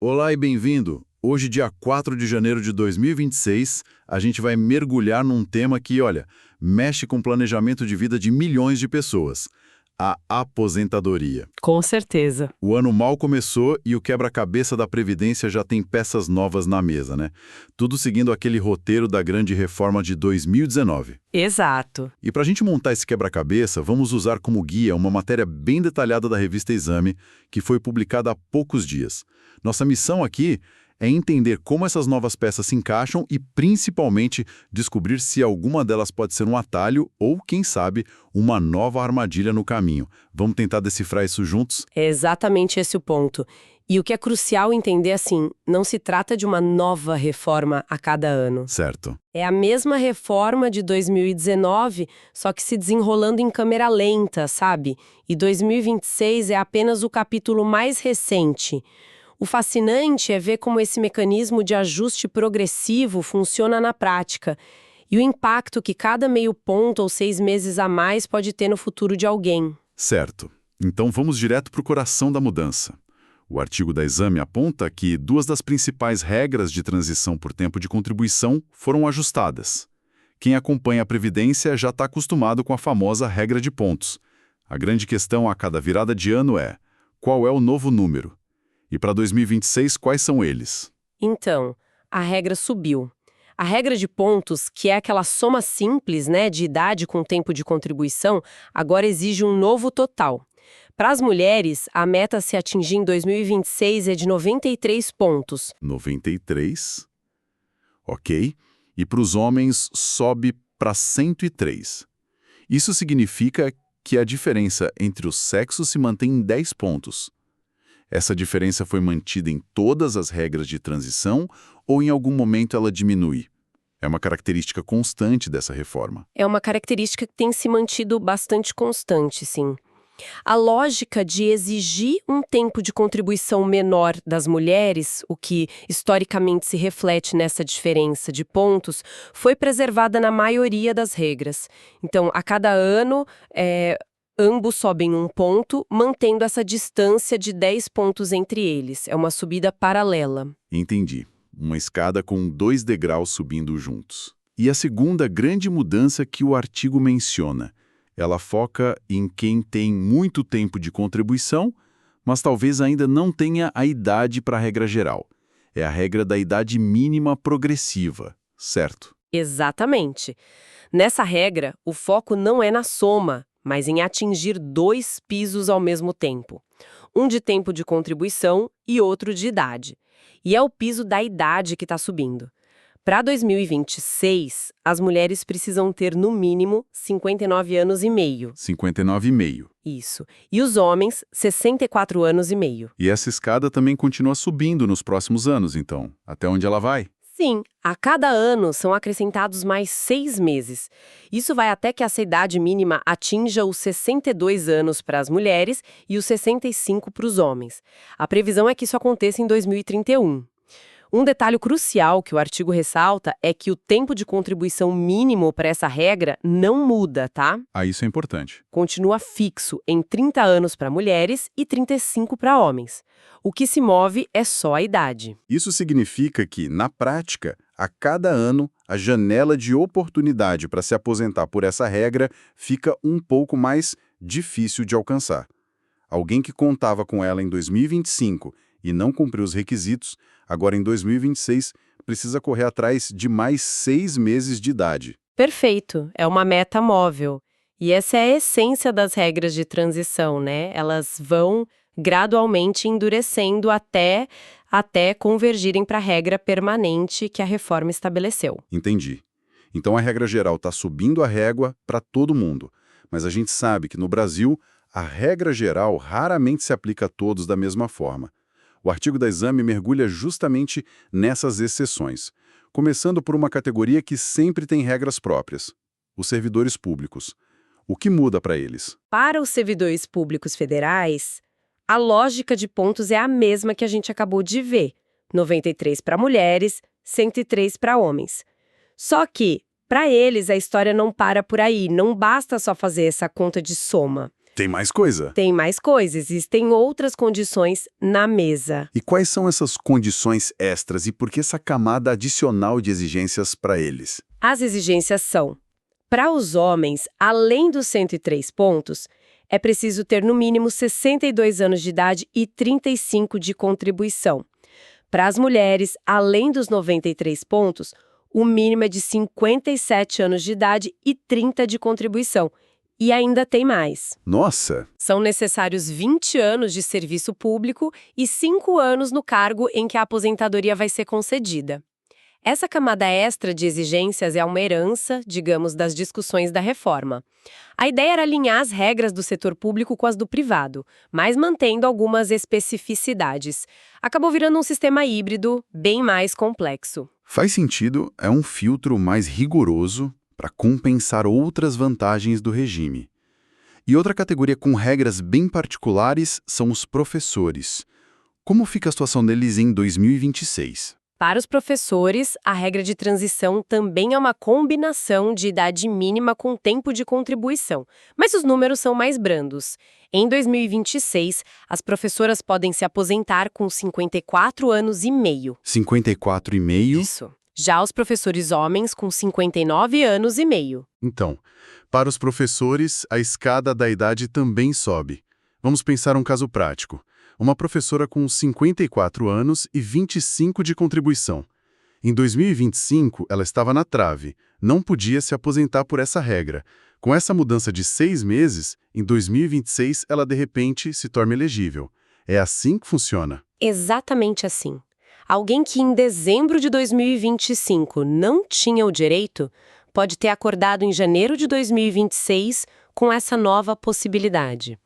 Olá e bem-vindo! Hoje, dia 4 de janeiro de 2026, a gente vai mergulhar num tema que, olha, mexe com o planejamento de vida de milhões de pessoas: a aposentadoria. Com certeza. O ano mal começou e o quebra-cabeça da Previdência já tem peças novas na mesa, né? Tudo seguindo aquele roteiro da grande reforma de 2019. Exato. E para a gente montar esse quebra-cabeça, vamos usar como guia uma matéria bem detalhada da revista Exame, que foi publicada há poucos dias. Nossa missão aqui é entender como essas novas peças se encaixam e, principalmente, descobrir se alguma delas pode ser um atalho ou, quem sabe, uma nova armadilha no caminho. Vamos tentar decifrar isso juntos? É exatamente esse o ponto. E o que é crucial entender assim, não se trata de uma nova reforma a cada ano. Certo. É a mesma reforma de 2019, só que se desenrolando em câmera lenta, sabe? E 2026 é apenas o capítulo mais recente. O fascinante é ver como esse mecanismo de ajuste progressivo funciona na prática e o impacto que cada meio ponto ou 6 meses a mais pode ter no futuro de alguém. Certo. Então vamos direto para o coração da mudança. O artigo da Exame aponta que duas das principais regras de transição por tempo de contribuição foram ajustadas. Quem acompanha a Previdência já está acostumado com a famosa regra de pontos. A grande questão a cada virada de ano é: qual é o novo número? E para 2026, quais são eles? Então, a regra subiu. A regra de pontos, que é aquela soma simples, né, de idade com tempo de contribuição, agora exige um novo total. Para as mulheres, a meta a se atingir em 2026 é de 93 pontos. 93. Ok. E para os homens, sobe para 103. Isso significa que a diferença entre os sexos se mantém em 10 pontos. Essa diferença foi mantida em todas as regras de transição ou em algum momento ela diminui? É uma característica constante dessa reforma. É uma característica que tem se mantido bastante constante, sim. A lógica de exigir um tempo de contribuição menor das mulheres, o que historicamente se reflete nessa diferença de pontos, foi preservada na maioria das regras. Então, a cada ano, ambos sobem um ponto, mantendo essa distância de 10 pontos entre eles. É uma subida paralela. Entendi. Uma escada com 2 degraus subindo juntos. E a segunda grande mudança que o artigo menciona: ela foca em quem tem muito tempo de contribuição, mas talvez ainda não tenha a idade para a regra geral. É a regra da idade mínima progressiva, certo? Exatamente. Nessa regra, o foco não é na soma, mas em atingir 2 pisos ao mesmo tempo. Um de tempo de contribuição e outro de idade. E é o piso da idade que está subindo. Para 2026, as mulheres precisam ter, no mínimo, 59 anos e meio. 59,5. Isso. E os homens, 64 anos e meio. E essa escada também continua subindo nos próximos anos, então. Até onde ela vai? Sim, a cada ano são acrescentados mais 6 meses. Isso vai até que essa idade mínima atinja os 62 anos para as mulheres e os 65 para os homens. A previsão é que isso aconteça em 2031. Um detalhe crucial que o artigo ressalta é que o tempo de contribuição mínimo para essa regra não muda, tá? Ah, isso é importante. Continua fixo em 30 anos para mulheres e 35 para homens. O que se move é só a idade. Isso significa que, na prática, a cada ano, a janela de oportunidade para se aposentar por essa regra fica um pouco mais difícil de alcançar. Alguém que contava com ela em 2025 e não cumpriu os requisitos, agora em 2026 precisa correr atrás de mais 6 meses de idade. Perfeito, é uma meta móvel. E essa é a essência das regras de transição, né? Elas vão gradualmente endurecendo até convergirem para a regra permanente que a reforma estabeleceu. Entendi. Então a regra geral está subindo a régua para todo mundo, mas a gente sabe que no Brasil a regra geral raramente se aplica a todos da mesma forma. O artigo da Exame mergulha justamente nessas exceções, começando por uma categoria que sempre tem regras próprias: os servidores públicos. O que muda para eles? Para os servidores públicos federais, a lógica de pontos é a mesma que a gente acabou de ver: 93 para mulheres, 103 para homens. Só que, para eles, a história não para por aí, não basta só fazer essa conta de soma. Tem mais coisa. Tem mais coisas, existem outras condições na mesa. E quais são essas condições extras e por que essa camada adicional de exigências para eles? As exigências são: para os homens, além dos 103 pontos, é preciso ter no mínimo 62 anos de idade e 35 de contribuição. Para as mulheres, além dos 93 pontos, o mínimo é de 57 anos de idade e 30 de contribuição. E ainda tem mais. Nossa! São necessários 20 anos de serviço público e 5 anos no cargo em que a aposentadoria vai ser concedida. Essa camada extra de exigências é uma herança, digamos, das discussões da reforma. A ideia era alinhar as regras do setor público com as do privado, mas mantendo algumas especificidades. Acabou virando um sistema híbrido bem mais complexo. Faz sentido, é um filtro mais rigoroso para compensar outras vantagens do regime. E outra categoria com regras bem particulares são os professores. Como fica a situação deles em 2026? Para os professores, a regra de transição também é uma combinação de idade mínima com tempo de contribuição, mas os números são mais brandos. Em 2026, as professoras podem se aposentar com 54 anos e meio. 54 e meio? Isso. Já os professores homens com 59 anos e meio. Então, para os professores, a escada da idade também sobe. Vamos pensar um caso prático. Uma professora com 54 anos e 25 de contribuição. Em 2025, ela estava na trave, não podia se aposentar por essa regra. Com essa mudança de 6 meses, em 2026 ela de repente se torna elegível. É assim que funciona. Exatamente assim. Alguém que em dezembro de 2025 não tinha o direito, pode ter acordado em janeiro de 2026 com essa nova possibilidade.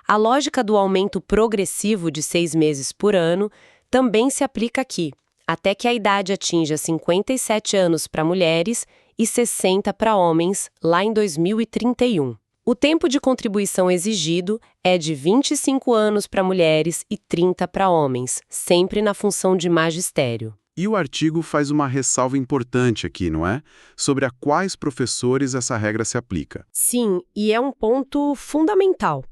A lógica do aumento progressivo de 6 meses por ano também se aplica aqui, até que a idade atinja 57 anos para mulheres e 60 para homens, lá em 2031. O tempo de contribuição exigido é de 25 anos para mulheres e 30 para homens, sempre na função de magistério. E o artigo faz uma ressalva importante aqui, não é? Sobre a quais professores essa regra se aplica. Sim, e é um ponto fundamental.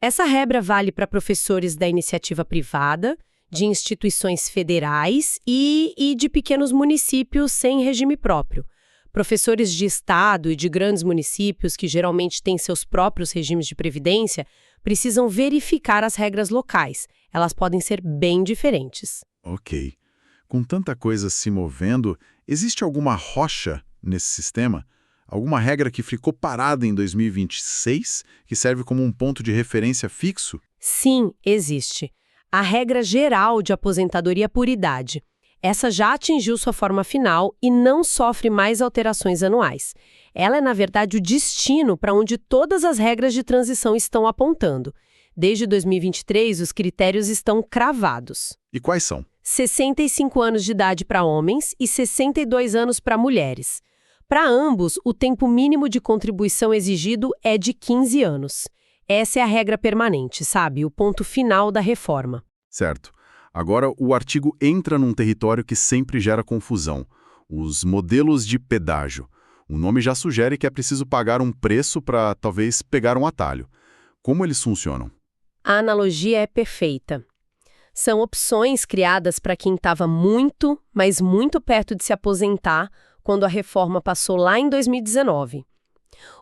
Essa regra vale para professores da iniciativa privada, de instituições federais e de pequenos municípios sem regime próprio. Professores de estado e de grandes municípios, que geralmente têm seus próprios regimes de previdência, precisam verificar as regras locais. Elas podem ser bem diferentes. Ok. Com tanta coisa se movendo, existe alguma rocha nesse sistema? Alguma regra que ficou parada em 2026, que serve como um ponto de referência fixo? Sim, existe. A regra geral de aposentadoria por idade. Essa já atingiu sua forma final e não sofre mais alterações anuais. Ela é, na verdade, o destino para onde todas as regras de transição estão apontando. Desde 2023, os critérios estão cravados. E quais são? 65 anos de idade para homens e 62 anos para mulheres. Para ambos, o tempo mínimo de contribuição exigido é de 15 anos. Essa é a regra permanente, sabe? O ponto final da reforma. Certo. Agora, o artigo entra num território que sempre gera confusão. Os modelos de pedágio. O nome já sugere que é preciso pagar um preço para, talvez, pegar um atalho. Como eles funcionam? A analogia é perfeita. São opções criadas para quem estava muito, mas muito perto de se aposentar quando a reforma passou lá em 2019.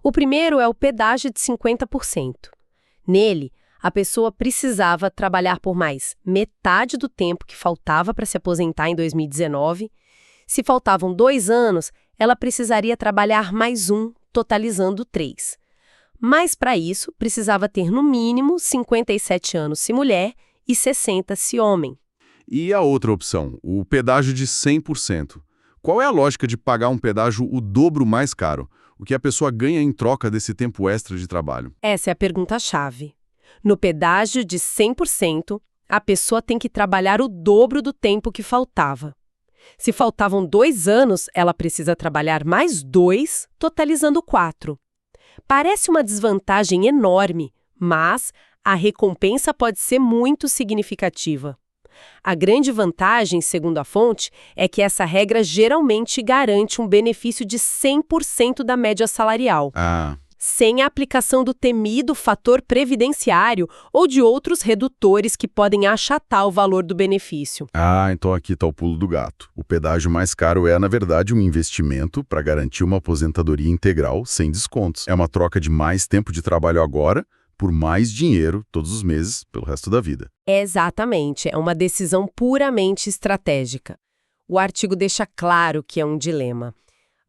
O primeiro é o pedágio de 50%. Nele, a pessoa precisava trabalhar por mais metade do tempo que faltava para se aposentar em 2019. Se faltavam 2 anos, ela precisaria trabalhar mais um, totalizando 3. Mas, para isso, precisava ter no mínimo 57 anos se mulher e 60 se homem. E a outra opção, o pedágio de 100%. Qual é a lógica de pagar um pedágio o dobro mais caro? O que a pessoa ganha em troca desse tempo extra de trabalho? Essa é a pergunta-chave. No pedágio de 100%, a pessoa tem que trabalhar o dobro do tempo que faltava. Se faltavam 2 anos, ela precisa trabalhar mais 2, totalizando 4. Parece uma desvantagem enorme, mas a recompensa pode ser muito significativa. A grande vantagem, segundo a fonte, é que essa regra geralmente garante um benefício de 100% da média salarial. sem a aplicação do temido fator previdenciário ou de outros redutores que podem achatar o valor do benefício. Ah, então aqui está o pulo do gato. O pedágio mais caro é, na verdade, um investimento para garantir uma aposentadoria integral sem descontos. É uma troca de mais tempo de trabalho agora por mais dinheiro todos os meses pelo resto da vida. Exatamente, é uma decisão puramente estratégica. O artigo deixa claro que é um dilema.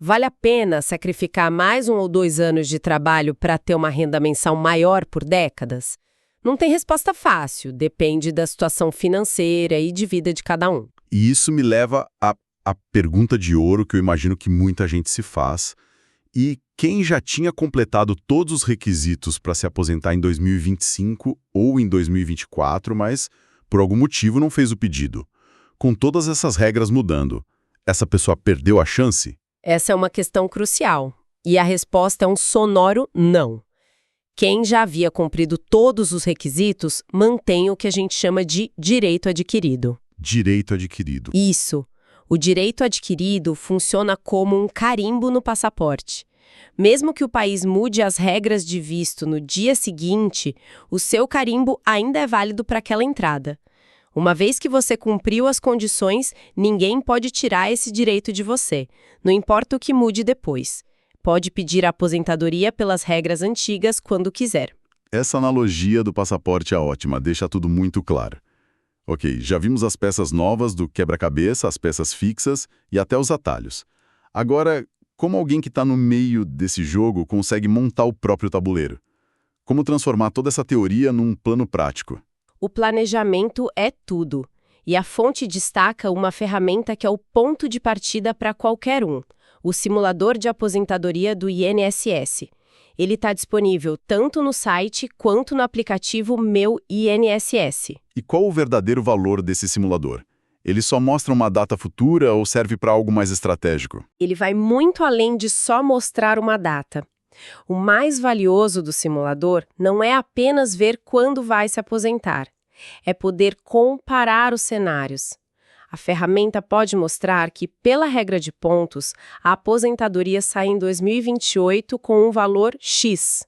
Vale a pena sacrificar mais 1 ou 2 anos de trabalho para ter uma renda mensal maior por décadas? Não tem resposta fácil, depende da situação financeira e de vida de cada um. E isso me leva à pergunta de ouro que eu imagino que muita gente se faz. E quem já tinha completado todos os requisitos para se aposentar em 2025 ou em 2024, mas por algum motivo não fez o pedido. Com todas essas regras mudando, essa pessoa perdeu a chance? Essa é uma questão crucial. E a resposta é um sonoro não. Quem já havia cumprido todos os requisitos mantém o que a gente chama de direito adquirido. Direito adquirido. Isso. O direito adquirido funciona como um carimbo no passaporte. Mesmo que o país mude as regras de visto no dia seguinte, o seu carimbo ainda é válido para aquela entrada. Uma vez que você cumpriu as condições, ninguém pode tirar esse direito de você, não importa o que mude depois. Pode pedir a aposentadoria pelas regras antigas quando quiser. Essa analogia do passaporte é ótima, deixa tudo muito claro. Ok, já vimos as peças novas do quebra-cabeça, as peças fixas e até os atalhos. Agora, como alguém que está no meio desse jogo consegue montar o próprio tabuleiro? Como transformar toda essa teoria num plano prático? O planejamento é tudo. E a fonte destaca uma ferramenta que é o ponto de partida para qualquer um, o simulador de aposentadoria do INSS. Ele está disponível tanto no site quanto no aplicativo Meu INSS. E qual o verdadeiro valor desse simulador? Ele só mostra uma data futura ou serve para algo mais estratégico? Ele vai muito além de só mostrar uma data. O mais valioso do simulador não é apenas ver quando vai se aposentar, é poder comparar os cenários. A ferramenta pode mostrar que, pela regra de pontos, a aposentadoria sai em 2028 com um valor X.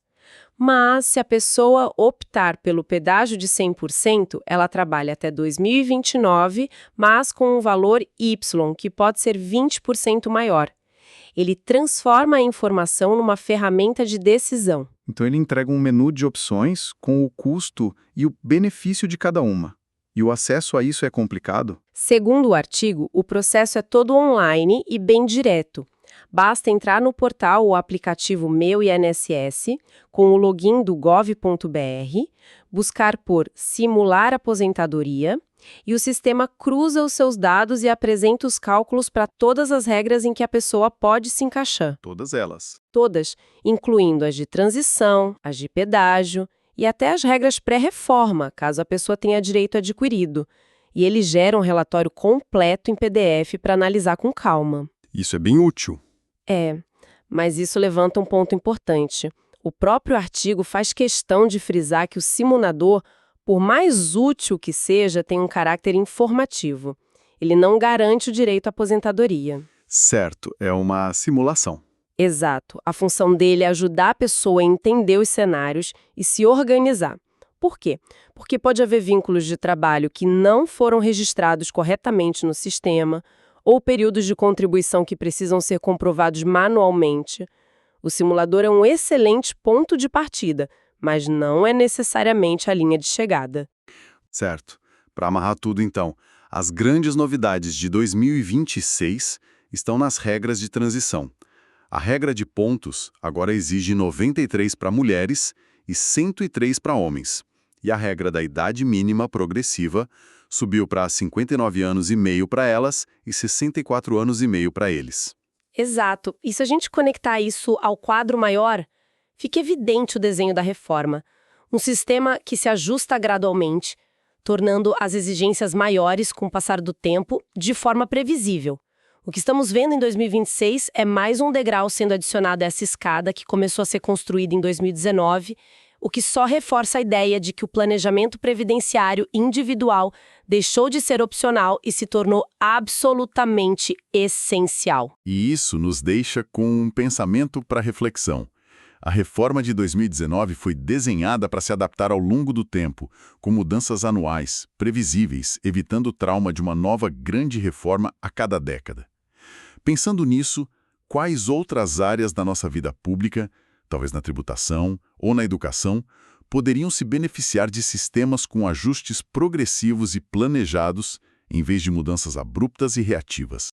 Mas, se a pessoa optar pelo pedágio de 100%, ela trabalha até 2029, mas com um valor Y, que pode ser 20% maior. Ele transforma a informação numa ferramenta de decisão. Então ele entrega um menu de opções com o custo e o benefício de cada uma. E o acesso a isso é complicado? Segundo o artigo, o processo é todo online e bem direto. Basta entrar no portal ou aplicativo Meu INSS, com o login do gov.br, buscar por Simular Aposentadoria, e o sistema cruza os seus dados e apresenta os cálculos para todas as regras em que a pessoa pode se encaixar. Todas elas. Todas, incluindo as de transição, as de pedágio e até as regras pré-reforma, caso a pessoa tenha direito adquirido. E ele gera um relatório completo em PDF para analisar com calma. Isso é bem útil. É, mas isso levanta um ponto importante. O próprio artigo faz questão de frisar que o simulador, por mais útil que seja, tem um caráter informativo. Ele não garante o direito à aposentadoria. Certo, é uma simulação. Exato. A função dele é ajudar a pessoa a entender os cenários e se organizar. Por quê? Porque pode haver vínculos de trabalho que não foram registrados corretamente no sistema, ou períodos de contribuição que precisam ser comprovados manualmente. O simulador é um excelente ponto de partida, mas não é necessariamente a linha de chegada. Certo. Para amarrar tudo, então, as grandes novidades de 2026 estão nas regras de transição. A regra de pontos agora exige 93 para mulheres e 103 para homens. E a regra da idade mínima progressiva subiu para 59 anos e meio para elas e 64 anos e meio para eles. Exato. E se a gente conectar isso ao quadro maior, fica evidente o desenho da reforma. Um sistema que se ajusta gradualmente, tornando as exigências maiores com o passar do tempo de forma previsível. O que estamos vendo em 2026 é mais um degrau sendo adicionado a essa escada que começou a ser construída em 2019, o que só reforça a ideia de que o planejamento previdenciário individual deixou de ser opcional e se tornou absolutamente essencial. E isso nos deixa com um pensamento para reflexão. A reforma de 2019 foi desenhada para se adaptar ao longo do tempo, com mudanças anuais, previsíveis, evitando o trauma de uma nova grande reforma a cada década. Pensando nisso, quais outras áreas da nossa vida pública, talvez na tributação ou na educação, poderiam se beneficiar de sistemas com ajustes progressivos e planejados, em vez de mudanças abruptas e reativas?